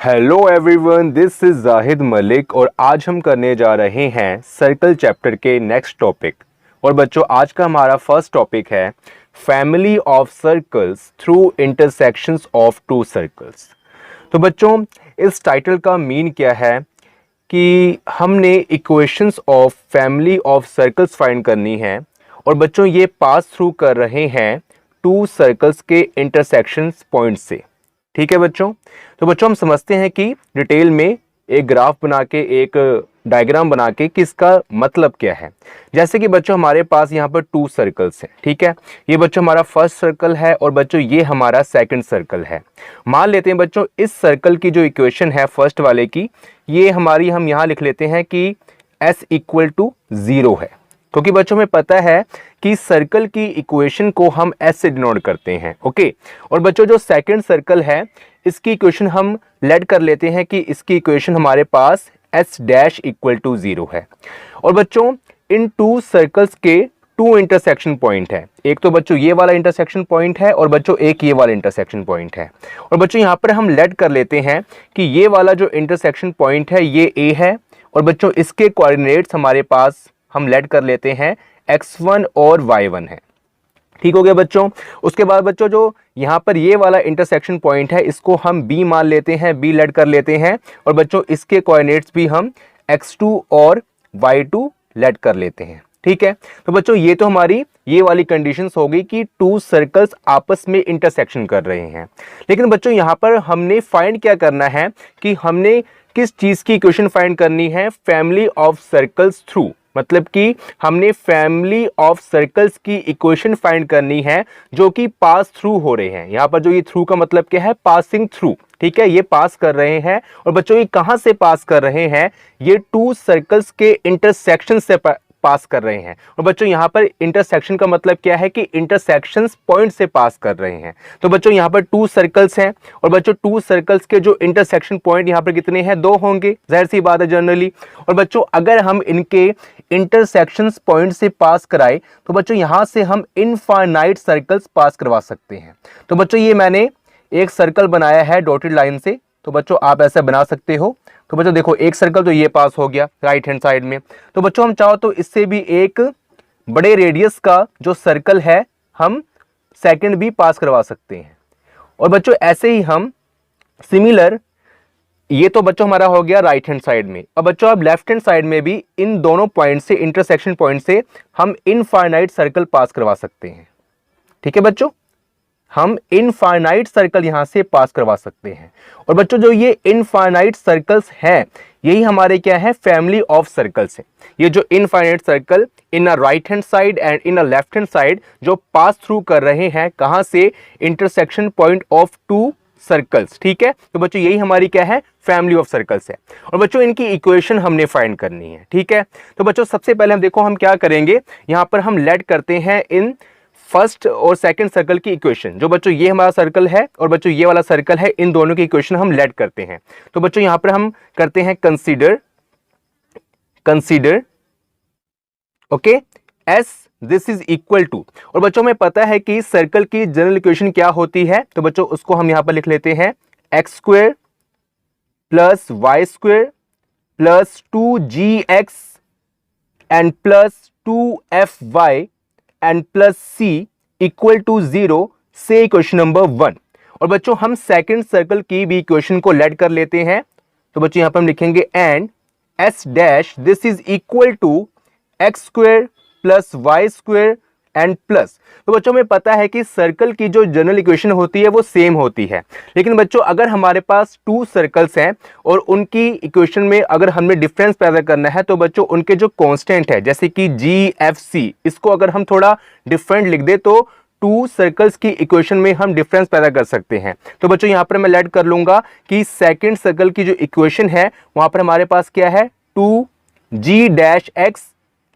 Hello everyone, this is Zahid Malik और आज हम करने जा रहे हैं सर्कल चैप्टर के नेक्स्ट टॉपिक। और बच्चों, आज का हमारा फर्स्ट टॉपिक है family of circles through intersections of to circles. तो बच्चों, इस टाइटल का मीन क्या है कि हमने equations of family of circles find करनी है और बच्चों ये पास थ्रू कर रहे हैं टू सर्कल्स के इंटरसेक्शंस पॉइंट से। ठीक है बच्चों, तो बच्चों हम समझते हैं कि डिटेल में एक ग्राफ बना के, एक डायग्राम बना के कि इसका मतलब क्या है। जैसे कि बच्चों हमारे पास यहाँ पर टू सर्कल्स हैं। ठीक है, ये बच्चों हमारा फर्स्ट सर्कल है और बच्चों ये हमारा सेकंड सर्कल है। मान लेते हैं बच्चों इस सर्कल की जो इक्वेशन है फर्स्ट वाले की, ये हमारी हम यहाँ लिख लेते हैं कि s इक्वल टू 0 है, क्योंकि बच्चों हमें पता है कि सर्कल की इक्वेशन को हम s से डिनोट करते हैं। ओके, और बच्चों जो सेकंड सर्कल है इसकी इक्वेशन हम लेट कर लेते हैं कि इसकी इक्वेशन हमारे पास s डैश इक्वल टू 0 है। और बच्चों इन टू सर्कल्स के टू इंटरसेक्शन पॉइंट है, एक तो बच्चों ये वाला इंटरसेक्शन पॉइंट है और बच्चों एक ये वाला इंटरसेक्शन पॉइंट है। और बच्चों यहाँ पर हम लेट कर लेते हैं कि ये वाला जो इंटरसेक्शन पॉइंट है ये a है और बच्चों इसके कोऑर्डिनेट्स हमारे पास हम लेट कर लेते हैं x1 और y1 है। ठीक हो गया बच्चों। उसके बाद बच्चों जो यहाँ पर ये वाला इंटरसेक्शन पॉइंट है इसको हम b मान लेते हैं, b लेट कर लेते हैं और बच्चों इसके कोऑर्डिनेट्स भी हम x2 और y2 लेट कर लेते हैं। ठीक है, तो बच्चों ये तो हमारी ये वाली कंडीशंस हो गई कि टू सर्कल्स आपस में इंटरसेक्शन कर रहे हैं। लेकिन बच्चों यहाँ पर हमने फाइंड क्या करना है कि हमने किस चीज की इक्वेशन फाइंड करनी है, फैमिली ऑफ सर्कल्स थ्रू, मतलब कि हमने फैमिली ऑफ सर्कल्स की इक्वेशन फाइंड करनी है जो कि पास थ्रू हो रहे हैं। यहाँ पर जो ये थ्रू का मतलब क्या है, पासिंग थ्रू। ठीक है, ये पास कर रहे हैं और बच्चों ये कहां से पास कर रहे हैं, ये टू सर्कल्स के इंटरसेक्शन से पास कर रहे हैं। और बच्चों यहाँ पर इंटरसेक्शन का मतलब क्या है कि इंटरसेक्शंस पॉइंट से पास कर रहे हैं। तो बच्चों यहाँ पर टू सर्कल्स हैं और बच्चों टू सर्कल्स के जो इंटरसेक्शन पॉइंट यहाँ पर कितने हैं, दो होंगे, जाहिर सी बात है जनरली। और बच्चों अगर हम इनके इंटरसेक्शंस पॉइंट से पास कराए तो बच्चों यहाँ से हम इनफाइनाइट सर्कल्स पास करवा सकते हैं। तो बच्चों ये मैंने एक सर्कल बनाया है डॉटेड लाइन से, तो बच्चों आप ऐसा बना सकते हो। तो बच्चों देखो एक सर्कल तो ये पास हो गया राइट हैंड साइड में, तो बच्चों हम चाहो तो इससे भी एक बड़े रेडियस का जो सर्कल है हम सेकंड भी पास करवा सकते हैं। और बच्चों ऐसे ही हम सिमिलर, ये तो बच्चों हमारा हो गया राइट हैंड साइड में। अब बच्चों अब लेफ्ट हैंड साइड में भी इन दोनों पॉइंट से, इंटरसेक्शन पॉइंट से हम इनफाइनाइट सर्कल पास करवा सकते हैं। ठीक है बच्चों, हम इनफाइनाइट सर्कल यहां से पास करवा सकते हैं। और बच्चों जो ये इनफाइनाइट सर्कल्स हैं यही हमारे क्या है, फैमिली ऑफ सर्कल्स है। ये जो infinite circle in a right hand side and in a left hand side जो पास थ्रू कर रहे हैं कहां से, intersection point of to circles. ठीक है, तो बच्चों यही हमारी क्या है, फैमिली ऑफ सर्कल्स है। और बच्चों इनकी इक्वेशन हमने फाइंड करनी है। ठीक है, तो बच्चों सबसे पहले हम देखो हम क्या करेंगे, यहां पर हम लेट करते हैं इन फर्स्ट और सेकंड सर्कल की इक्वेशन। जो बच्चों ये हमारा सर्कल है और बच्चों ये वाला सर्कल है, इन दोनों की इक्वेशन हम लेट करते हैं। तो बच्चों यहां पर हम करते हैं consider okay S this is equal to, और बच्चों हमें पता है कि सर्कल की जनरल इक्वेशन क्या होती है, तो बच्चों उसको हम यहां पर लिख लेते हैं X square plus Y square plus 2gx and plus 2fy and plus c equal to 0 से इक्वेशन नंबर 1। और बच्चों हम सेकंड सर्कल की भी इक्वेशन को लेट कर लेते हैं। तो बच्चों यहां पर हम लिखेंगे and s dash this is equal to X square plus Y square and plus. तो बच्चों में पता है कि सर्कल की जो जनरल इक्वेशन होती है वो सेम होती है, लेकिन बच्चों अगर हमारे पास टू सर्कल्स हैं और उनकी इक्वेशन में अगर हमें डिफरेंस पैदा करना है तो बच्चों उनके जो कांस्टेंट है जैसे कि GFC, इसको अगर हम थोड़ा डिफरेंट लिख दे तो टू सर्कल्स की इक्वेशन में हम डिफरेंस पैदा कर सकते हैं। तो बच्चों यहां पर मैं लेट कर लूंगा कि सेकंड सर्कल की जो इक्वेशन है वहां पर हमारे पास क्या है, 2g-x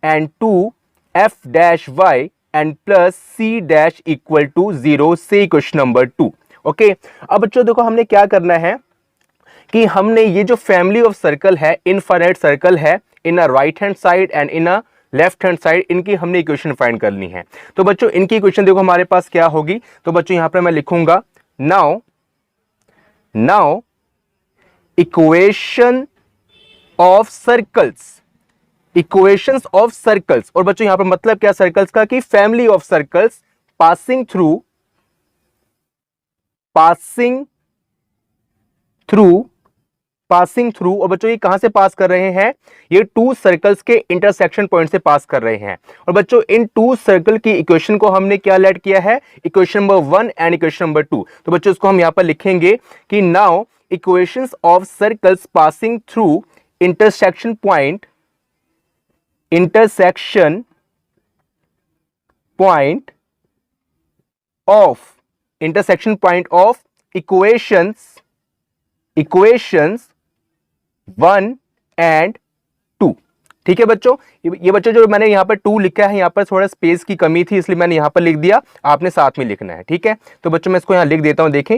and 2f-y and plus c dash equal to 0 से इक्वेशन नंबर 2। ओके, अब बच्चों देखो हमने क्या करना है कि हमने ये जो फैमिली ऑफ सर्कल है, इनफाइनाइट सर्कल है in a right hand side and in a left hand side, इनकी हमने इक्वेशन फाइंड करनी है। तो बच्चों इनकी इक्वेशन देखो हमारे पास क्या होगी, तो बच्चों यहां पर मैं लिखूंगा now equation of circles, equations of circles. और बच्चों यहां पर मतलब क्या सर्कल्स का, कि family of circles passing through passing through. और बच्चों ये कहां से पास कर रहे हैं, ये टू सर्कल्स के इंटरसेक्शन पॉइंट से पास कर रहे हैं। और बच्चों इन टू सर्कल की इक्वेशन को हमने क्या लेट किया है, equation number 1 and equation number 2। तो बच्चों इसको हम यहां पर लिखेंगे कि now equations of circles passing through intersection point of equations 1 and 2। ठीक है बच्चों, ये बच्चों जो मैंने यहां पर 2 लिखा है, यहां पर थोड़ा स्पेस की कमी थी इसलिए मैंने यहां पर लिख दिया, आपने साथ में लिखना है। ठीक है, तो बच्चों मैं इसको यहां लिख देता हूं, देखें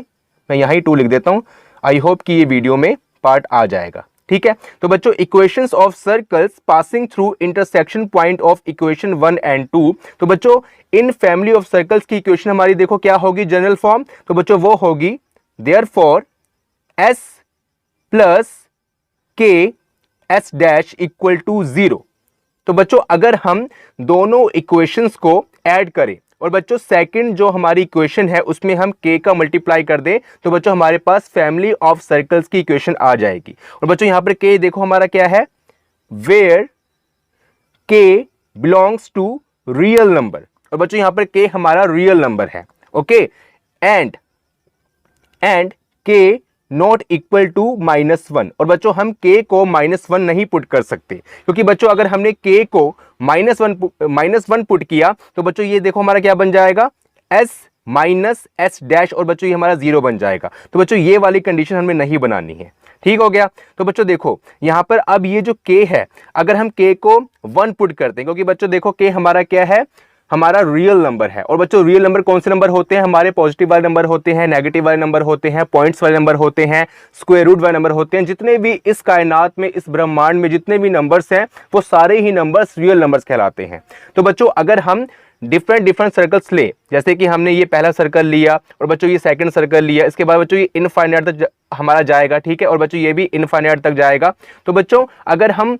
मैं यहां ही 2 लिख देता हूं। आई होप कि ये वीडियो में पार्ट आ जाएगा। ठीक है, तो बच्चों equations of circles passing through intersection point of equation 1 and 2। तो बच्चों इन फैमिली ऑफ सर्कल्स की इक्वेशन हमारी देखो क्या होगी, जनरल फॉर्म। तो बच्चों वो होगी देयरफॉर S प्लस के एस डैश इक्वल टू 0। तो बच्चों अगर हम दोनों इक्वेशंस को ऐड करें और बच्चों सेकंड जो हमारी इक्वेशन है उसमें हम k का मल्टीप्लाई कर दें, तो बच्चों हमारे पास फैमिली ऑफ सर्कल्स की इक्वेशन आ जाएगी। और बच्चों यहां पर k देखो हमारा क्या है, where k belongs to real number. और बच्चों यहां पर k हमारा रियल नंबर है। Okay, and k not equal to -1। और बच्चों हम k को -1 नहीं पुट कर सकते, क्योंकि बच्चों अगर हमने k को -1 पुट किया तो बच्चों ये देखो हमारा क्या बन जाएगा, s माइनस एस डैश, और बच्चों ये हमारा 0 बन जाएगा। तो बच्चों ये वाली कंडीशन हमें नहीं बनानी है। ठीक हो गया। तो बच्चों देखो यहां पर अब ये जो k है, अगर हम k को 1 पुट करते हैं, क्योंकि बच्चों देखो k हमारा क्या है, हमारा रियल नंबर है। और बच्चों रियल नंबर कौन से नंबर होते हैं, हमारे पॉजिटिव वाले नंबर होते हैं, नेगेटिव वाले नंबर होते हैं, पॉइंट्स वाले नंबर होते हैं, स्क्वायर रूट वाले नंबर होते हैं। जितने भी इस कायनात में, इस ब्रह्मांड में जितने भी नंबर्स हैं वो सारे ही नंबर्स रियल नंबर्स कहलाते हैं। तो बच्चों अगर हम डिफरेंट सर्कल्स ले, जैसे कि हमने ये पहला सर्कल लिया और बच्चों ये सेकंड सर्कल लिया, इसके बाद बच्चों ये इनफाइनाइट तक हमारा जाएगा। ठीक है, और बच्चों ये भी इनफाइनाइट तक जाएगा। तो बच्चों अगर हम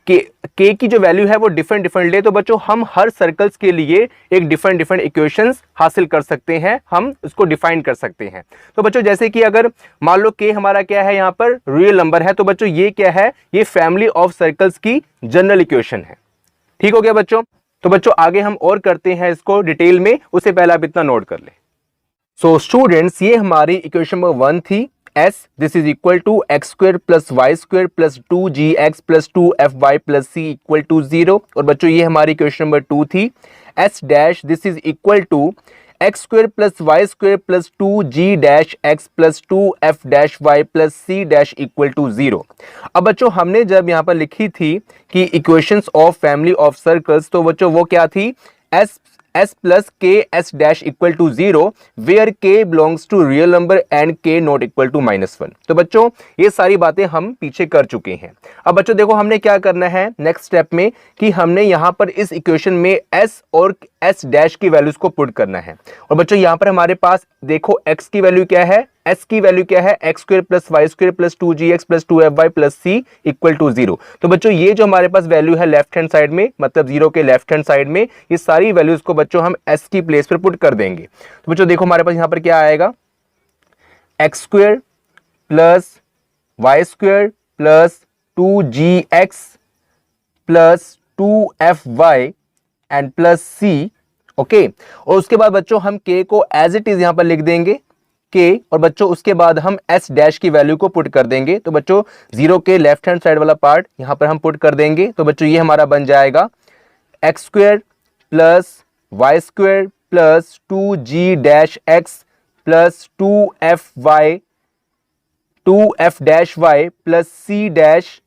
के की जो वैल्यू है वो डिफरेंट ले, तो बच्चों हम हर सर्कल्स के लिए एक डिफरेंट इक्वेशंस हासिल कर सकते हैं, हम उसको डिफाइन कर सकते हैं। तो बच्चों जैसे कि अगर मान लो के हमारा क्या है, यहाँ पर रियल नंबर है, तो बच्चों ये क्या है, ये फैमिली ऑफ सर्कल्स की जनरल इक्वेशन है। ठीक हो गया बच्चों। तो बच्चों आगे हम और करते हैं इसको डिटेल में, उससे पहले आप इतना नोट कर ले। सो स्टूडेंट्स ये हमारी इक्वेशन नंबर 1 थी, s this is equal to x square plus y square plus 2gx plus 2fy plus c equal to 0। और बच्चों ये हमारी क्वेश्चन नंबर 2 थी, s dash this is equal to x square plus y square plus 2g dash x plus 2f dash y plus c dash equal to 0। अब बच्चों हमने जब यहाँ पर लिखी थी कि equations of family of circles, तो बच्चों वो क्या थी, s plus k s dash equal to 0 where k belongs to real number and k not equal to -1। तो बच्चों ये सारी बातें हम पीछे कर चुके हैं। अब बच्चों देखो हमने क्या करना है नेक्स्ट स्टेप में, कि हमने यहाँ पर इस इक्वेशन में s और s डैश की वैल्यूज को पुट करना है। और बच्चों यहाँ पर हमारे पास देखो x की वैल्यू क्या है, s की वैल्यू क्या है, x square plus Y square plus 2gx plus 2fy plus c equal to 0। तो बच्चों ये जो हमारे पास वैल्यू है लेफ्ट हैंड साइड में, मतलब 0 के लेफ्ट हैंड साइड में, ये सारी वैल्यूज को बच्चों हम s की प्लेस पर पुट कर देंगे। तो बच्चों देखो हमारे पास यहाँ पर क्या आएगा, x square plus Y square plus 2gx plus 2fy and plus c। Okay, और उसके बाद बच्चों हम k को एज इट इज यहां पर लिख देंगे k, और बच्चों उसके बाद हम s डैश की वैल्यू को पुट कर देंगे। तो बच्चों 0 के लेफ्ट हैंड साइड वाला पार्ट यहां पर हम पुट कर देंगे। तो बच्चों ये हमारा बन जाएगा x square plus Y square plus 2g dash x plus 2f dash y plus c dash,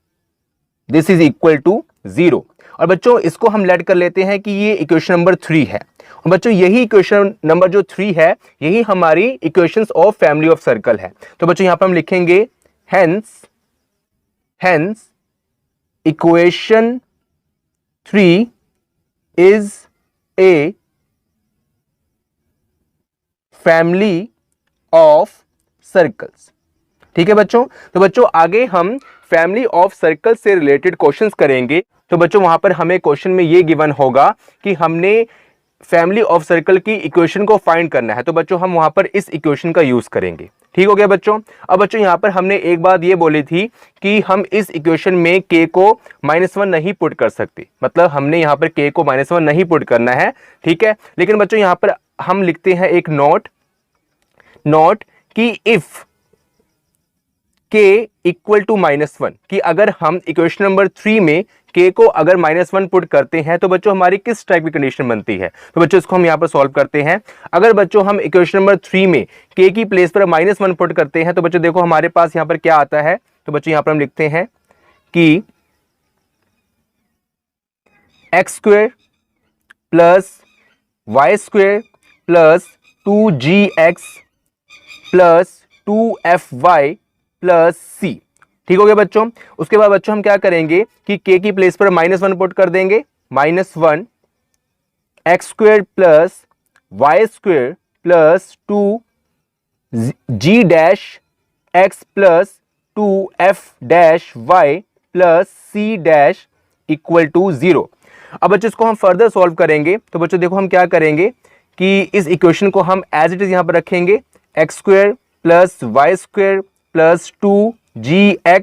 this is equal to 0। और बच्चों इसको हम लेट कर लेते हैं कि ये इक्वेशन नंबर 3 है। और बच्चों यही इक्वेशन नंबर जो 3 है, यही हमारी equations of family of circle है। तो बच्चों यहां पर हम लिखेंगे hence equation 3 is a family of circles. ठीक है बच्चों। तो बच्चों आगे हम फैमिली ऑफ सर्कल से रिलेटेड क्वेश्चंस करेंगे। तो बच्चों वहां पर हमें क्वेश्चन में ये गिवन होगा कि हमने फैमिली ऑफ सर्कल की इक्वेशन को फाइंड करना है। तो बच्चों हम वहां पर इस इक्वेशन का यूज करेंगे। ठीक हो गया बच्चों। अब बच्चों यहां पर हमने एक बात ये बोली थी कि हम इस इक्वेशन में k को -1 नहीं पुट कर सकते, मतलब हमने यहां पर k को -1 नहीं पुट करना है। ठीक है, लेकिन बच्चों यहां पर हम लिखते हैं एक नोट कि इफ k इक्वल टू -1, कि अगर हम इक्वेशन नंबर 3 में k को अगर -1 पुट करते हैं तो बच्चों हमारी किस टाइप की कंडीशन बनती है। तो बच्चों इसको हम यहां पर सॉल्व करते हैं। अगर बच्चों हम इक्वेशन नंबर 3 में k की प्लेस पर -1 पुट करते हैं तो बच्चों देखो हमारे पास यहां पर क्या आता है। तो बच्चों यहां पर हम लिखते हैं कि x² plus y² plus 2gx plus 2fy plus c। ठीक हो गया बच्चों। उसके बाद बच्चों हम क्या करेंगे कि k की प्लेस पर -1 पुट कर देंगे, -1 x² plus y² plus 2g dash x plus 2f-y plus c dash equal to 0। अब बच्चों इसको हम फर्दर सॉल्व करेंगे। तो बच्चों देखो हम क्या करेंगे कि इस इक्वेशन को हम एज इट इज यहां पर रखेंगे, x² plus y² plus 2gx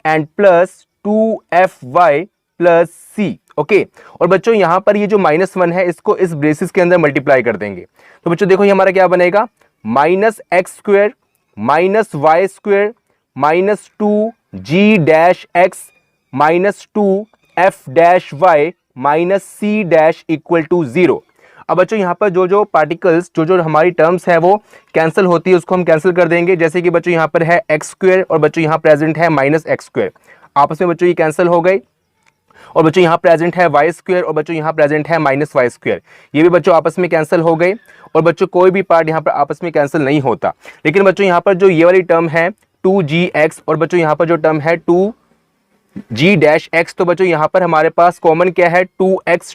and plus 2fy plus c। Okay, और बच्चों यहां पर ये जो -1 है इसको इस ब्रेसिस के अंदर मल्टीप्लाई कर देंगे। तो बच्चों देखो ये हमारा क्या बनेगा, -x² minus y² minus 2g dash x minus 2f-y minus c dash equal to 0। अब बच्चों यहाँ पर जो पार्टिकल्स जो हमारी टर्म्स है वो कैंसिल होती है, उसको हम कैंसिल कर देंगे। जैसे कि बच्चों यहाँ पर है x² और बच्चों यहाँ प्रेजेंट है -x², आपस में बच्चों ये कैंसिल हो गई। और बच्चों यहाँ प्रेजेंट है y² और बच्चों यहाँ प्रेजेंट है -y², ये भी बच्चों आपस में कैंसिल हो गए। और बच्चों कोई भी पार्ट यहाँ पर आपस में कैंसिल नहीं होता। लेकिन बच्चों यहाँ पर जो ये वाली टर्म है 2gx और बच्चों यहाँ पर जो टर्म है 2g डैश x, तो बच्चों यहाँ पर हमारे पास कॉमन क्या है 2x।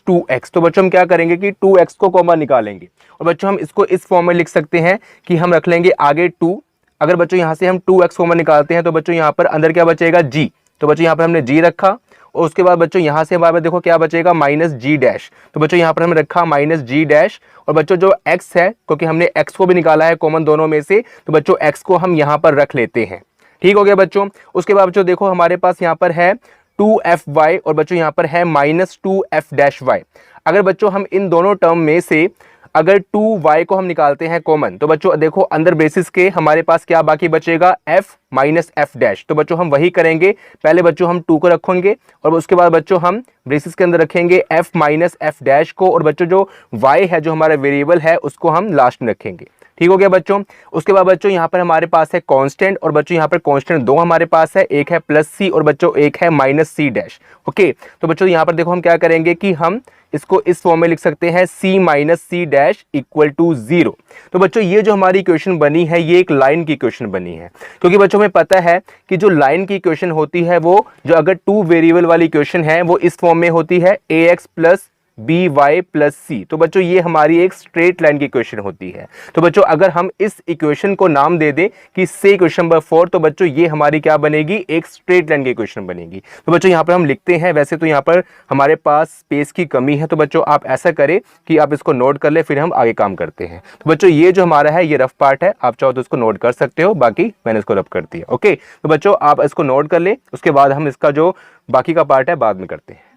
तो बच्चों हम क्या करेंगे कि 2x को कॉमन निकालेंगे और बच्चों हम इसको इस फॉर्म में लिख सकते हैं कि हम रख लेंगे आगे 2। अगर बच्चों यहाँ से हम 2x कॉमन निकालते हैं तो बच्चों यहाँ पर अंदर क्या बचेगा g। तो बच्चों यहाँ पर हमने g रखा और उसके बाद बच्चों यहाँ से हमारे देखो क्या बचेगा -g डैश। तो बच्चों यहाँ पर हमने रखा -g डैश और बच्चों जो x है, क्योंकि हमने x को भी निकाला है कॉमन दोनों में से, तो बच्चों x को हम यहाँ पर रख लेते हैं। ठीक हो गया बच्चों। उसके बाद बच्चों देखो हमारे पास यहाँ पर है 2f-y और बच्चों यहाँ पर है -2f-y। अगर बच्चों हम इन दोनों टर्म में से अगर 2y को हम निकालते हैं कॉमन, तो बच्चों देखो अंदर बेसिस के हमारे पास क्या बाकी बचेगा f माइनस f डैश। तो बच्चों हम वही करेंगे, पहले बच्चों हम 2 को रखेंगे और उसके बाद बच्चों हम ब्रेसिस के अंदर रखेंगे f माइनस f डैश को, और बच्चों जो y है जो हमारा वेरिएबल है उसको हम लास्ट में रखेंगे। ठीक हो गया बच्चों। उसके बाद बच्चों यहाँ पर हमारे पास है कांस्टेंट और बच्चों यहाँ पर कांस्टेंट दो हमारे पास है, एक है +c और बच्चों एक है -c डैश। ओके, तो बच्चों यहाँ पर देखो हम क्या करेंगे कि हम इसको इस फॉर्म में लिख सकते हैं c minus c dash equal to 0। तो बच्चों ये जो हमारी इक्वेशन बनी है ये एक लाइन की इक्वेशन बनी है, क्योंकि बच्चों हमें पता है कि जो लाइन की इक्वेशन होती है वो जो अगर 2 वेरिएबल वाली इक्वेशन है वो इस फॉर्म में होती है ax प्लस by प्लस सी। तो बच्चों ये हमारी एक स्ट्रेट लाइन की इक्वेशन होती है। तो बच्चों अगर हम इस इक्वेशन को नाम दे दें कि से इक्वेशन नंबर 4, तो बच्चों ये हमारी क्या बनेगी, एक स्ट्रेट लाइन की इक्वेशन बनेगी। तो बच्चों यहाँ पर हम लिखते हैं, वैसे तो यहाँ पर हमारे पास स्पेस की कमी है, तो बच्चों आप ऐसा करें कि आप इसको नोट कर ले, फिर हम आगे काम करते हैं। तो बच्चों ये जो हमारा है ये रफ पार्ट है, आप चाहो तो इसको नोट कर सकते हो, बाकी मैंने इसको रफ कर दिया। ओके, तो बच्चों आप इसको नोट कर ले, उसके बाद हम इसका जो बाकी का पार्ट है बाद में करते हैं।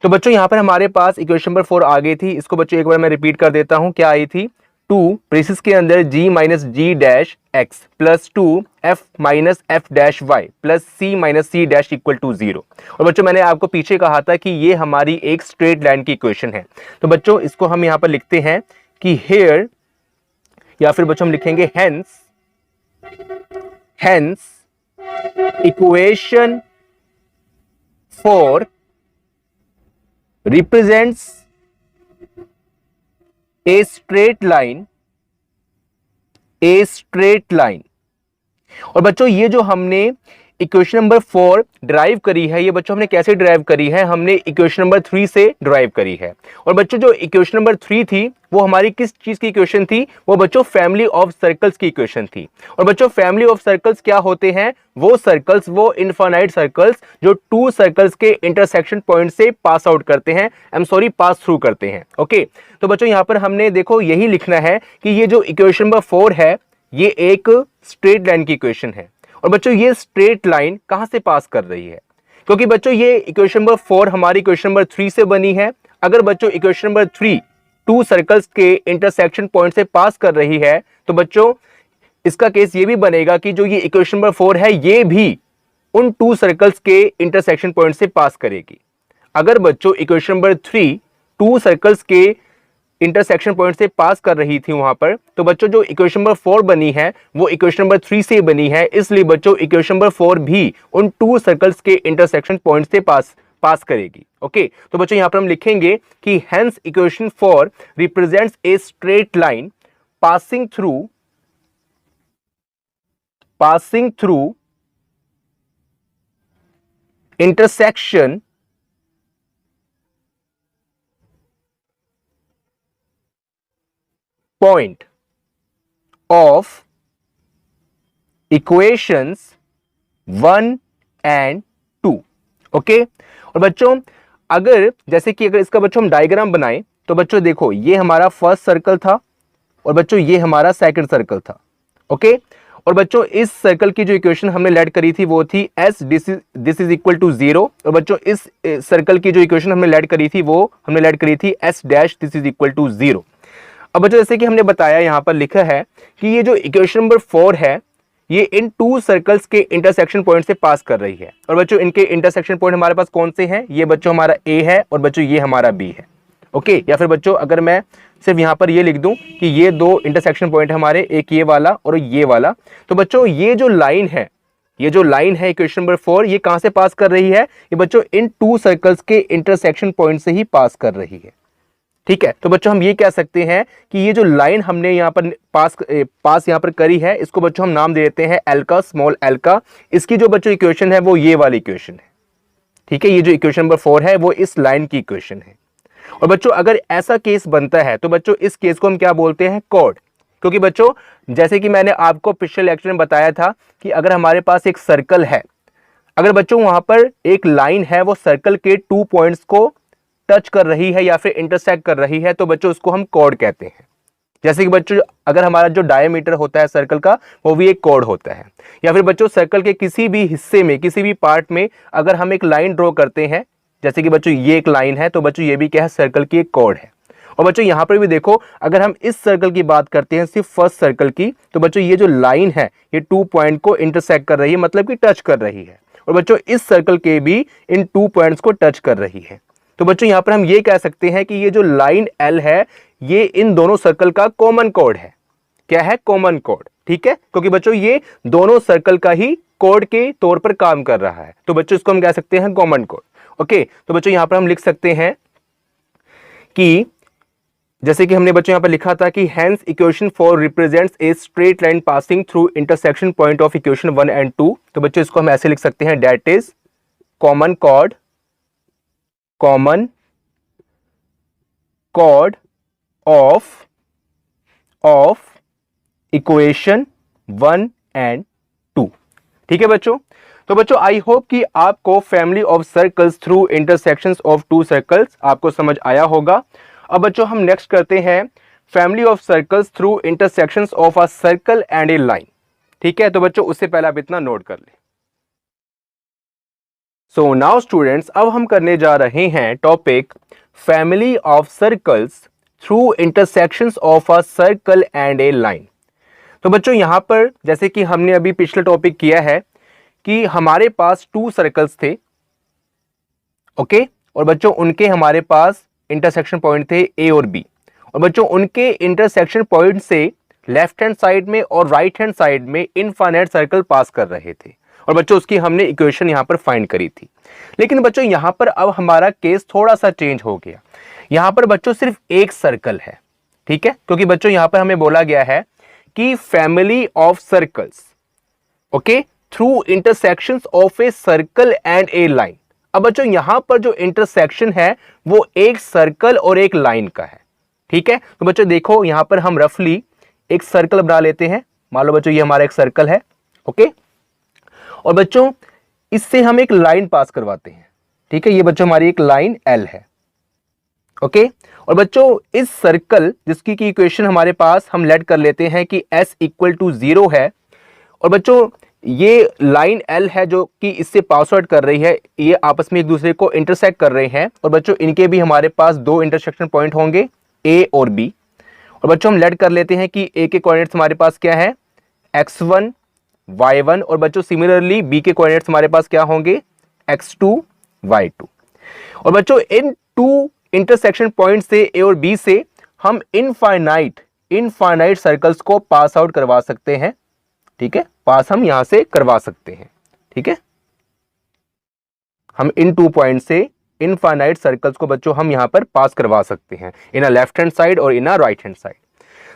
तो बच्चों यहाँ पर हमारे पास इक्वेशन नंबर 4 आ गई थी। इसको बच्चों एक बार मैं रिपीट कर देता हूँ, क्या आई थी, 2 ब्रेसिस के अंदर g minus g dash x plus 2 f minus f dash y plus c minus c dash equal to 0। और बच्चों मैंने आपको पीछे कहा था कि ये हमारी एक स्ट्रेट लाइन की इक्वेशन है। तो बच्चों इसको हम यहाँ पर लिखते हैं कि हेयर, या फिर बच्चों हम लिखेंगे hence equation 4 represents a straight line और बच्चों ये जो हमने इक्वेशन नंबर 4 ड्राइव करी है, ये बच्चों हमने कैसे ड्राइव करी है, हमने इक्वेशन नंबर 3 से ड्राइव करी है। और बच्चों जो इक्वेशन नंबर 3 थी वो हमारी किस चीज की इक्वेशन थी, वो बच्चों फैमिली ऑफ सर्कल्स की इक्वेशन थी। और बच्चों फैमिली ऑफ सर्कल्स क्या होते हैं, वो सर्कल्स, वो इनफाइनाइट सर्कल्स जो टू सर्कल्स के इंटरसेक्शन पॉइंट से पास आउट करते हैं, पास थ्रू करते हैं। ओके, तो बच्चों यहां पर हमने देखो यही लिखना है कि ये जो इक्वेशन नंबर 4 है ये एक स्ट्रेट लाइन की इक्वेशन है। और बच्चों ये स्ट्रेट लाइन कहां से पास कर रही है, क्योंकि बच्चों ये इक्वेशन नंबर 4 हमारी इक्वेशन नंबर 3 से बनी है। अगर बच्चों इक्वेशन नंबर 3 टू सर्कल्स के इंटरसेक्शन पॉइंट से पास कर रही है तो बच्चों इसका केस ये भी बनेगा कि जो ये इक्वेशन नंबर 4 है ये भी उन टू सर्कल्स के इंटरसेक्शन पॉइंट से पास करेगी। अगर बच्चों इक्वेशन नंबर 3 टू सर्कल्स के इंटरसेक्शन पॉइंट से पास कर रही थी वहां पर, तो बच्चों जो इक्वेशन नंबर 4 बनी है वो इक्वेशन नंबर 3 से बनी है, इसलिए बच्चों इक्वेशन नंबर 4 भी उन टू सर्कल्स के इंटरसेक्शन पॉइंट से पास करेगी। ओके, तो बच्चों यहां पर हम लिखेंगे कि hence equation 4 represents a straight line passing through intersection point of equations 1 and 2। Okay, और बच्चों अगर जैसे कि अगर इसका बच्चों हम डायग्राम बनाएं तो बच्चों देखो ये हमारा फर्स्ट सर्कल था और बच्चों ये हमारा सेकंड सर्कल था। ओके, और बच्चों इस सर्कल की जो इक्वेशन हमने लेट करी थी वो थी s this is equal to 0। और बच्चों इस सर्कल की जो इक्वेशन हमने लेट करी थी वो हमने लेट करी थी s dash this is equal to 0। अब बच्चों जैसे कि हमने बताया यहां पर लिखा है कि ये जो इक्वेशन नंबर 4 है ये इन टू सर्कल्स के इंटरसेक्शन पॉइंट से पास कर रही है। और बच्चों इनके इंटरसेक्शन पॉइंट हमारे पास कौन से हैं, ये बच्चों हमारा A है और बच्चों ये हमारा B है। ओके, या फिर बच्चों अगर मैं सिर्फ यहां पर ये लिख दूं कि ये दो इंटरसेक्शन पॉइंट हमारे, एक ये वाला और ये वाला, तो बच्चों ये जो लाइन है इक्वेशन नंबर 4 ये कहां से पास कर रही है, ये बच्चों इन टू सर्कल्स के इंटरसेक्शन पॉइंट से ही पास कर रही है। ठीक है, तो बच्चों हम ये कह सकते हैं कि ये जो लाइन हमने यहाँ पर पास यहाँ पर करी है इसको बच्चों हम नाम दे देते हैं एल का, स्मॉल एल का। इसकी जो बच्चों इक्वेशन है वो ये वाली इक्वेशन है। ठीक है, ये जो इक्वेशन नंबर 4 है वो इस लाइन की इक्वेशन है। और बच्चों अगर ऐसा केस बनता है तो बच्चों इस केस को हम क्या बोलते हैं, कॉर्ड। क्योंकि बच्चों जैसे कि मैंने आपको पिछले लेक्चर में बताया था कि अगर हमारे पास एक सर्कल है, अगर बच्चों वहां पर एक लाइन है वो सर्कल के 2 पॉइंट्स को टच कर रही है या फिर इंटरसेक्ट कर रही है तो बच्चों उसको हम कॉर्ड कहते हैं। जैसे कि बच्चों अगर हमारा जो डायमीटर होता है सर्कल का वो भी एक कॉर्ड होता है। या फिर बच्चों सर्कल के किसी भी हिस्से में, किसी भी पार्ट में अगर हम एक लाइन ड्रॉ करते हैं, जैसे कि बच्चों ये एक लाइन है तो बच्चों ये भी क्या है, सर्कल की एक कॉर्ड है। और बच्चों यहां पर भी देखो अगर हम इस सर्कल की बात करते हैं, सिर्फ फर्स्ट सर्कल की, तो बच्चों ये जो लाइन है ये 2 पॉइंट को इंटरसेक्ट कर रही है, मतलब कि टच कर रही है। और बच्चों इस सर्कल के भी इन 2 पॉइंट्स को टच कर रही है। तो बच्चों यहां पर हम ये कह सकते हैं कि ये जो लाइन L है ये इन दोनों सर्कल का कॉमन कॉर्ड है। क्या है, कॉमन कॉर्ड। ठीक है, क्योंकि बच्चों ये दोनों सर्कल का ही कॉर्ड के तौर पर काम कर रहा है, तो बच्चों इसको हम कह सकते हैं कॉमन कॉर्ड। ओके, तो बच्चों यहां पर हम लिख सकते हैं कि जैसे कि हमने बच्चों यहां पर लिखा था कि hence equation 4 represents a straight line passing through intersection point of equation 1 and 2। तो बच्चों इसको हम ऐसे लिख सकते हैं, that is common chord of equation 1 and 2। ठीक है बच्चों, तो बच्चों आई होप कि आपको family of circles through intersections of to circles आपको समझ आया होगा। अब बच्चों हम नेक्स्ट करते हैं family of circles through intersections of a circle and A line. ठीक है, तो बच्चों उससे पहले आप इतना नोट कर लें। सो नाउ स्टूडेंट्स, अब हम करने जा रहे हैं topic family of circles through intersections of a circle and A line. तो बच्चों यहां पर जैसे कि हमने अभी पिछले टॉपिक किया है कि हमारे पास 2 सर्कल्स थे। ओके, और बच्चों उनके हमारे पास इंटरसेक्शन पॉइंट थे A और B। और बच्चों उनके इंटरसेक्शन पॉइंट से लेफ्ट हैंड साइड में और राइट हैंड साइड में इनफाइनाइट सर्कल पास कर रहे थे। और बच्चों उसकी हमने इक्वेशन यहां पर फाइंड करी थी। लेकिन बच्चों यहां पर अब हमारा केस थोड़ा सा चेंज हो गया। यहां पर बच्चों सिर्फ एक सर्कल है। ठीक है, क्योंकि बच्चों यहां पर हमें बोला गया है कि family of circles, okay, through intersections of a circle and A line. अब बच्चों यहां पर जो इंटरसेक्शन है वो एक सर्कल और एक लाइन का है, ठीक है। तो बच्चों देखो यहां पर हम रफली एक सर्कल बना लेते हैं। मान लो बच्चों ये हमारा एक सर्कल है, ओके, और बच्चों इससे हम एक लाइन पास करवाते हैं, ठीक है। ये बच्चों हमारी एक लाइन एल है, ओके। और बच्चों इस सर्कल जिसकी की इक्वेशन हमारे पास हम लेट कर लेते हैं कि s इक्वल टू 0 है, और बच्चों ये लाइन एल है जो कि इससे पास आउट कर रही है, ये आपस में एक दूसरे को इंटरसेक्ट कर रहे हैं, और बच्चों इनके भी हमारे पास दो इंटरसेक्शन पॉइंट होंगे a और b। और बच्चों हम लेट कर लेते हैं कि a के कोऑर्डिनेट्स हमारे पास क्या है, x1 y1, और बच्चों सिमिलरली b के कोऑर्डिनेट्स हमारे पास क्या होंगे, x2 y2। और बच्चों इन टू इंटरसेक्शन पॉइंट से a और b से हम इनफाइनाइट सर्कल्स को पास आउट करवा सकते हैं, ठीक है। पास हम यहां से करवा सकते हैं, ठीक है। हम इन 2 पॉइंट से इनफाइनाइट सर्कल्स को बच्चों हम यहां पर पास करवा सकते हैं, इन अ लेफ्ट हैंड साइड और इन अ राइट हैंड साइड।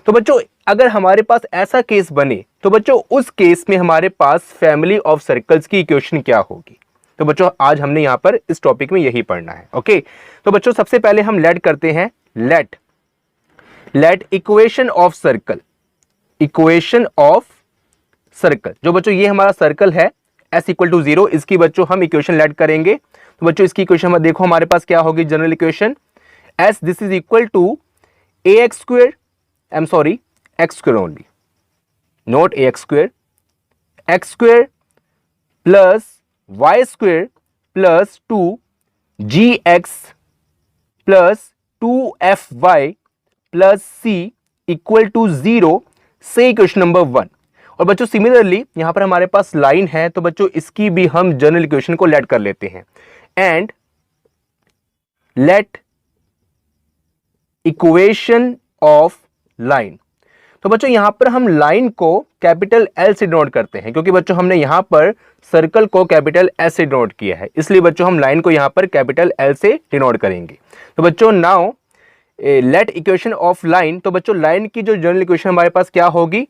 तो बच्चों अगर हमारे पास ऐसा केस बने तो बच्चों उस केस में हमारे पास फैमिली ऑफ सर्कल्स की इक्वेशन क्या होगी। तो बच्चों आज हमने यहां पर इस टॉपिक में यही पढ़ना है, ओके। तो बच्चों सबसे पहले हम लेट करते हैं, let equation of circle, equation of circle. जो बच्चों ये हमारा सर्कल है s इक्वल टू 0, इसकी बच्चों हम इक्वेशन लेट करेंगे। तो बच्चों इसकी इक्वेशन देखो हमारे पास क्या होगी, general equation s this is equal to ax square, I am sorry x square only, not ax square, x square plus y square plus 2gx plus 2fy plus c equal to 0 से equation number 1। और बच्चों similarly यहां पर हमारे पास line है, तो बच्चों इसकी भी हम जनरल इक्वेशन को लेट कर लेते हैं, and let equation of line. तो बच्चों यहां पर हम लाइन को कैपिटल L से डिनोट करते हैं, क्योंकि बच्चों हमने यहां पर सर्कल को कैपिटल S से डिनोट किया है, इसलिए बच्चों हम लाइन को यहां पर कैपिटल L से डिनोट करेंगे। तो बच्चों now let equation of line, तो बच्चों लाइन की जो जनरल इक्वेशन हमारे पास क्या होगी,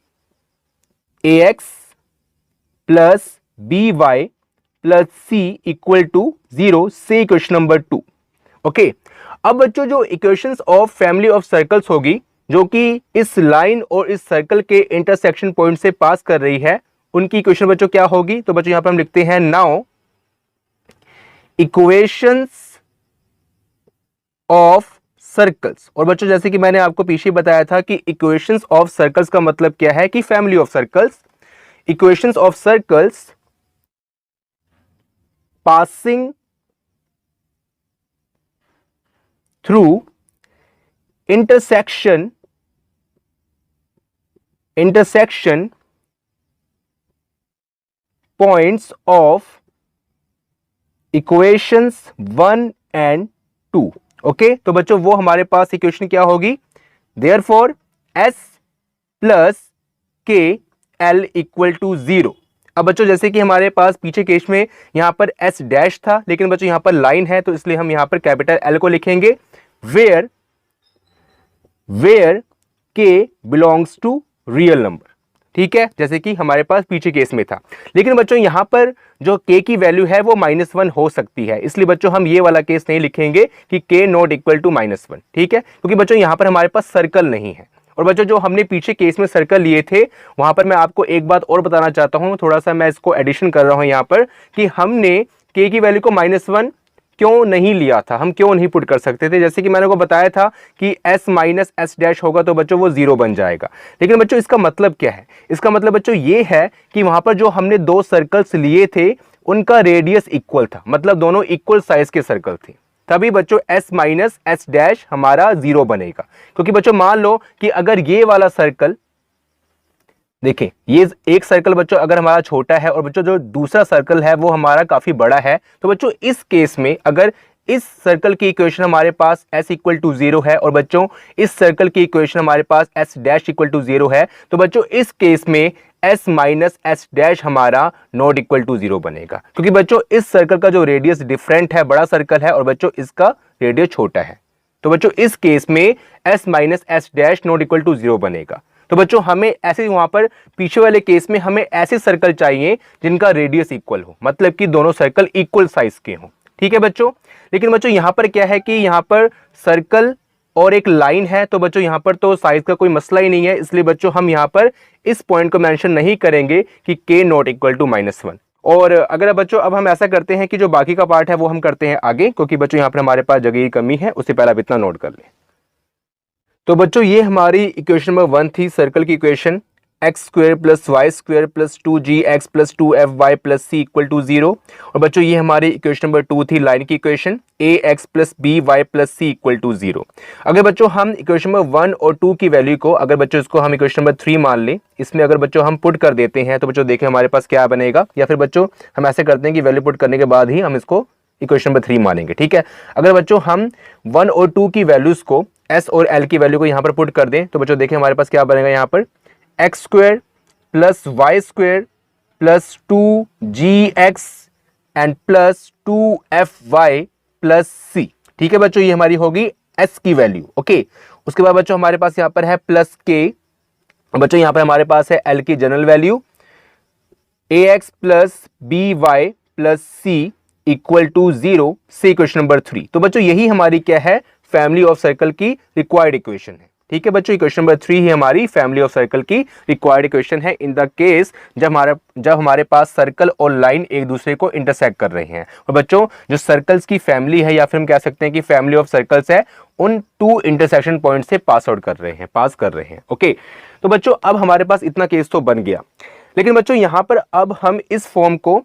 ax plus by plus c equal to 0 से इक्वेशन नंबर 2, ओके। अब बच्चों जो equations of family of circles होगी जो कि इस लाइन और इस सर्कल के इंटरसेक्शन पॉइंट से पास कर रही है, उनकी इक्वेशन बच्चों क्या होगी। तो बच्चों यहां पर हम लिखते हैं नाउ इक्वेशंस ऑफ सर्कल्स। और बच्चों जैसे कि मैंने आपको पीछे बताया था कि इक्वेशंस ऑफ सर्कल्स का मतलब क्या है कि family of circles, equations of circles passing through intersection points of equations 1 and 2, okay. तो बच्चों वो हमारे पास इक्वेशन क्या होगी, therefore s plus k l equal to 0। अब बच्चों जैसे कि हमारे पास पीछे केस में यहां पर s डैश था, लेकिन बच्चों यहां पर लाइन है, तो इसलिए हम यहां पर कैपिटल L को लिखेंगे, where k belongs to real number, ठीक है, जैसे कि हमारे पास पीछे केस में था। लेकिन बच्चों यहां पर जो k की वैल्यू है वो -1 हो सकती है, इसलिए बच्चों हम ये वाला केस नहीं लिखेंगे कि k नॉट इक्वल टू -1, ठीक है, क्योंकि बच्चों यहां पर हमारे पास सर्कल नहीं है। और बच्चों जो हमने पीछे केस में सर्कल लिए थे वहां पर मैं आपको एक बात और बताना चाहता हूं, थोड़ा सा मैं इसको एडिशन कर रहा हूं यहां पर, कि हमने k की वैल्यू को -1 क्यों नहीं लिया था, हम क्यों नहीं पुट कर सकते थे। जैसे कि मैंने को बताया था कि s माइनस एस डैश होगा तो बच्चों वो 0 बन जाएगा। लेकिन बच्चों इसका मतलब क्या है, इसका मतलब बच्चों ये है कि वहां पर जो हमने दो सर्कल्स लिए थे उनका रेडियस इक्वल था, मतलब दोनों इक्वल साइज के सर्कल थे, तभी बच्चों s माइनस एस डैश हमारा 0 बनेगा। क्योंकि बच्चों मान लो कि अगर ये वाला सर्कल, देखें ये एक सर्कल बच्चों अगर हमारा छोटा है और बच्चों जो दूसरा सर्कल है वो हमारा काफी बड़ा है, तो बच्चों इस केस में अगर इस सर्कल की इक्वेशन हमारे पास s इक्वल टू 0 है और बच्चों इस सर्कल की इक्वेशन हमारे पास s डैश इक्वल टू 0 है, तो बच्चों इस केस में s माइनस एस डैश हमारा नॉट इक्वल टू 0 बनेगा, क्योंकि बच्चों इस सर्कल का जो रेडियस डिफरेंट है, बड़ा सर्कल है, और बच्चों इसका रेडियस छोटा है। तो बच्चों इस केस में s minus S dash not equal to 0 बनेगा। तो बच्चों हमें ऐसे वहां पर पीछे वाले केस में हमें ऐसे सर्कल चाहिए जिनका रेडियस इक्वल हो, मतलब कि दोनों सर्कल इक्वल साइज के हों। ठीक है बच्चों, लेकिन बच्चों यहां पर क्या है कि यहां पर सर्कल और एक लाइन है, तो बच्चों यहां पर तो साइज का कोई मसला ही नहीं है, इसलिए बच्चों हम यहां पर इस पॉइंट को मेंशन नहीं करेंगे कि k नॉट इक्वल टू -1। और अगर बच्चों अब हम ऐसा करते हैं कि जो बाकी का पार्ट है वो हम करते हैं आगे, क्योंकि बच्चों यहां पर हमारे पास जगह की कमी है, उससे पहले आप इतना नोट कर लें। तो बच्चों ये हमारी इक्वेशन नंबर 1 थी, सर्कल की equation x² + y² + 2gx + 2fy + c = 0। और बच्चों ये हमारी इक्वेशन नंबर 2 थी, लाइन की इक्वेशन ax + by + c = 0। अगर बच्चों हम इक्वेशन नंबर 1 और 2 की वैल्यू को, अगर बच्चों इसको हम इक्वेशन नंबर 3 मान लें, इसमें अगर बच्चों हम पुट कर देते हैं तो बच्चों देखें हमारे पास क्या बनेगा, या फिर बच्चों हम ऐसे करते हैं कि वैल्यू पुट करने के बाद ही हम इसको इक्वेशन नंबर 3 मानेंगे। ठीक है, अगर बच्चों हम 1 और 2 की वैल्यूज को, s और l की वैल्यू को यहां पर पुट कर दें तो बच्चों देखें हमारे पास क्या बनेगा, यहां पर x² + y² + 2gx and plus 2fy + c। ठीक है बच्चों, ये हमारी होगी s की वैल्यू। ओके, उसके बाद बच्चों हमारे पास यहां पर है प्लस k, बच्चों यहां पर हमारे पास है l की general value ax + by + c = 0 से इक्वेशन नंबर 3। तो बच्चों यही हमारी क्या है, फैमिली ऑफ सर्कल की रिक्वायर्ड इक्वेशन है। ठीक है बच्चों, इक्वेशन नंबर 3 ही हमारी फैमिली ऑफ सर्कल की रिक्वायर्ड इक्वेशन है इन द केस जब हमारे पास सर्कल और लाइन एक दूसरे को इंटरसेक्ट कर रहे हैं। और बच्चों जो सर्कल्स की फैमिली है, या फिर हम कह सकते हैं कि फैमिली ऑफ सर्कल्स है, उन 2 इंटरसेक्शन पॉइंट से पास कर रहे हैं। ओके, तो बच्चों अब हमारे पास इतना केस तो बन गया, लेकिन बच्चों यहां पर अब हम इस फॉर्म को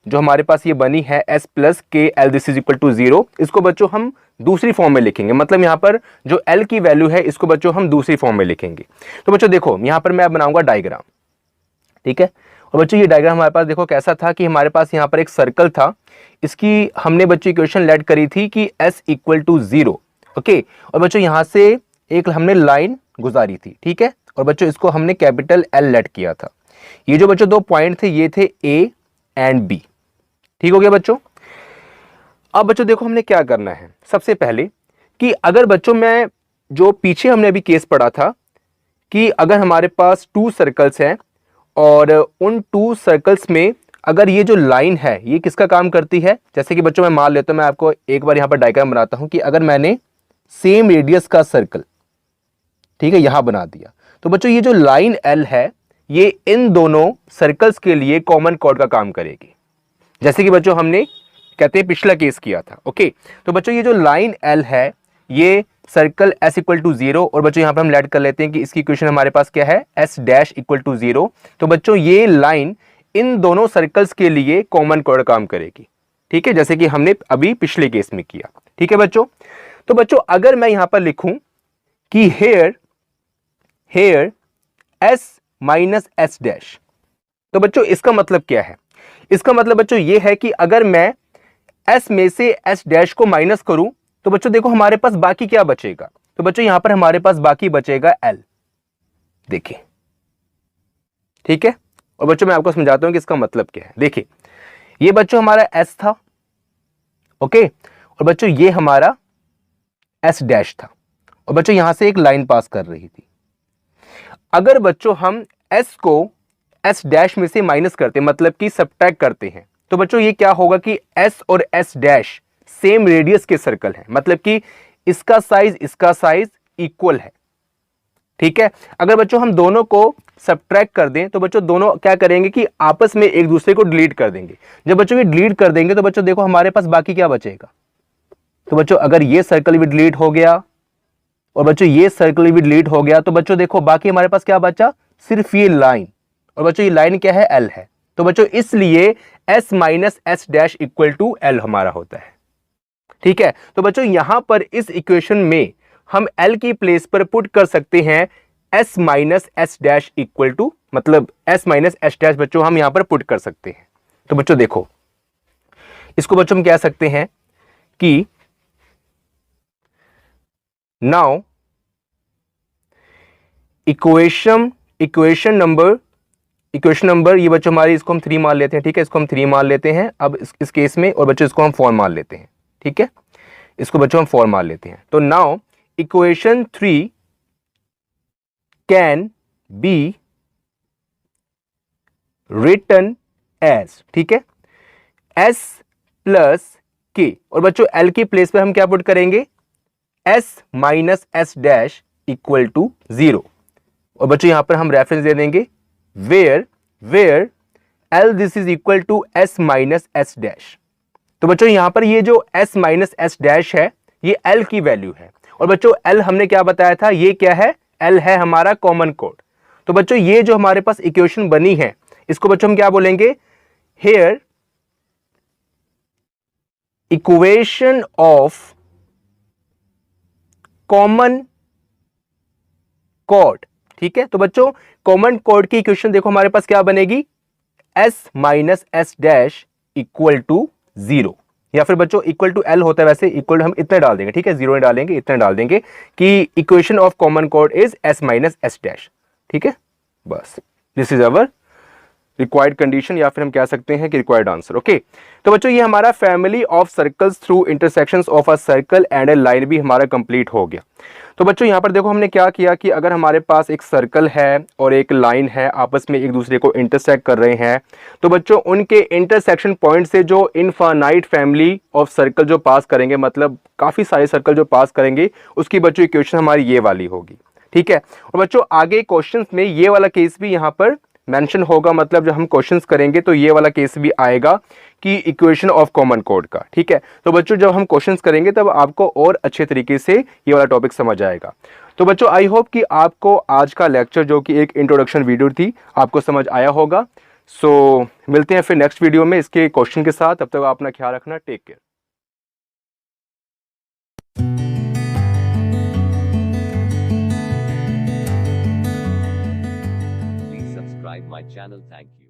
जो हमारे पास ये बनी है s + k l this is equal to 0, इसको बच्चों हम दूसरी फॉर्म में लिखेंगे, मतलब यहां पर जो l की वैल्यू है इसको बच्चों हम दूसरी फॉर्म में लिखेंगे। तो बच्चों देखो यहां पर मैं बनाऊंगा डायग्राम। ठीक है, और बच्चों ये डायग्राम हमारे पास देखो कैसा था कि हमारे पास यहां पर एक सर्कल था, इसकी हमने बच्चों इक्वेशन लेट करी थी कि s = 0। ओके, और बच्चों यहां से एक हमने लाइन गुजारी थी। ठीक है, और बच्चों इसको हमने कैपिटल L लेट किया था। ये जो बच्चों 2 पॉइंट थे ये थे A एंड B। ठीक हो गया बच्चों, अब बच्चों देखो हमने क्या करना है, सबसे पहले कि अगर बच्चों मैं जो पीछे हमने अभी केस पढ़ा था कि अगर हमारे पास 2 सर्कल्स हैं और उन 2 सर्कल्स में अगर ये जो लाइन है ये किसका काम करती है, जैसे कि बच्चों मैं मान लेता हूं, मैं आपको एक बार यहां पर डायग्राम बनाता हूं कि अगर मैंने सेम रेडियस का सर्कल, ठीक है, यहां बना दिया, तो बच्चों ये जो लाइन L है ये इन दोनों सर्कल्स के लिए कॉमन कॉर्ड का काम करेगी, जैसे कि बच्चों हमने कहते हैं पिछला केस किया था। ओके, तो बच्चों ये जो लाइन L है ये सर्कल s = 0, और बच्चों यहां पर हम लेट कर लेते हैं कि इसकी इक्वेशन हमारे पास क्या है, s' = 0। तो बच्चों ये लाइन इन दोनों सर्कल्स के लिए कॉमन कॉर्ड काम करेगी। ठीक है, जैसे कि हमने अभी पिछले केस में किया। ठीक है बच्चों, तो बच्चों अगर मैं यहां पर लिखूं कि हेयर s - s', तो बच्चों इसका मतलब क्या है, इसका मतलब बच्चों ये है कि अगर मैं s में से s' को माइनस करूं तो बच्चों देखो हमारे पास बाकी क्या बचेगा, तो बच्चों यहां पर हमारे पास बाकी बचेगा L। देखिए, ठीक है, और बच्चों मैं आपको समझाता हूं कि इसका मतलब क्या है। देखिए ये बच्चों हमारा s था, ओके, और बच्चों ये हमारा s' था, और बच्चों यहां से एक लाइन पास कर रही थी। अगर बच्चों हम s को s' में से माइनस करते, मतलब कि सबट्रैक्ट करते हैं, तो बच्चों ये क्या होगा कि s और s' सेम रेडियस के सर्कल है, मतलब कि इसका साइज इक्वल है। ठीक है, अगर बच्चों हम दोनों को सबट्रैक्ट कर दें तो बच्चों दोनों क्या करेंगे कि आपस में एक दूसरे को डिलीट कर देंगे। जब बच्चों ये डिलीट कर देंगे तो बच्चों देखो हमारे पास बाकी क्या बचेगा, तो बच्चों अगर ये सर्कल भी डिलीट हो गया और बच्चों ये सर्कल भी डिलीट हो गया तो बच्चों देखो बाकी हमारे पास क्या बचा, सिर्फ ये लाइन, और बच्चों ये लाइन क्या है, L है। तो बच्चों इसलिए s - s' = L हमारा होता है। ठीक है, तो बच्चों यहां पर इस इक्वेशन में हम L की प्लेस पर पुट कर सकते हैं s - s' = मतलब s - s' बच्चों हम यहां पर पुट कर सकते हैं। तो बच्चों देखो इसको बच्चों हम कह सकते हैं कि नाउ इक्वेशन नंबर ये बच्चों हमारी, इसको हम 3 मान लेते हैं। ठीक है, इसको हम 3 मान लेते हैं अब इस केस में, और बच्चों इसको हम 4 मान लेते हैं। ठीक है, इसको बच्चों हम 4 मान लेते हैं। तो now equation 3 can be written as, ठीक है, एस प्लस के, और बच्चों एल की प्लेस पे हम क्या पुट करेंगे, S minus S dash equal to 0, और बच्चों यहां पर हम रेफरेंस दे देंगे where L this is equal to S minus S dash. तो बच्चों यहां पर ये जो एस माइनस एस डैश है ये एल की वैल्यू है, और बच्चों एल हमने क्या बताया था, ये क्या है, एल है हमारा कॉमन कोड। तो बच्चों ये जो हमारे पास इक्वेशन बनी है इसको बच्चों हम क्या बोलेंगे, हेयर इक्वेशन ऑफ कॉमन कोड, ठीक है। तो बच्चों कॉमन कोड की इक्वेशन देखो हमारे पास क्या बनेगी, S minus S dash equal to 0, या फिर बच्चों इक्वल टू एल होता है, वैसे इक्वल हम इतना डाल देंगे, ठीक है, 0 डालेंगे, इतना डाल देंगे कि equation of common code is S minus S dash, ठीक है, बस this is our required condition, या फिर हम कह सकते हैं कि रिक्वायर्ड आंसर। ओके, तो बच्चों ये हमारा family of circles through intersections of a circle and a line भी हमारा कंप्लीट हो गया। तो बच्चों यहाँ पर देखो हमने क्या किया कि अगर हमारे पास एक सर्कल है और एक लाइन है, आपस में एक दूसरे को इंटरसेक्ट कर रहे हैं, तो बच्चों उनके इंटरसेक्शन पॉइंट से जो इनफाइनाइट फैमिली ऑफ सर्कल जो पास करेंगे, मतलब काफ़ी सारे सर्कल जो पास करेंगे, उसकी बच्चों इक्वेशन हमारी ये वाली होगी, ठीक है। और बच्चों आगे क्वेश्चंस में ये वाला केस भी यहाँ पर मेंशन होगा, मतलब जब हम क्वेश्चंस करेंगे तो ये वाला केस भी आएगा कि इक्वेशन ऑफ कॉमन कोड का, ठीक है। तो बच्चों जब हम क्वेश्चंस करेंगे तब आपको और अच्छे तरीके से ये वाला टॉपिक समझ आएगा। तो बच्चों आई होप कि आपको आज का लेक्चर जो कि एक इंट्रोडक्शन वीडियो थी आपको समझ आया होगा। सो मिलते हैं फिर नेक्स्ट वीडियो में इसके क्वेश्चन के साथ, तब तक आप अपना ख्याल रखना, take care. Please subscribe my channel. Thank you.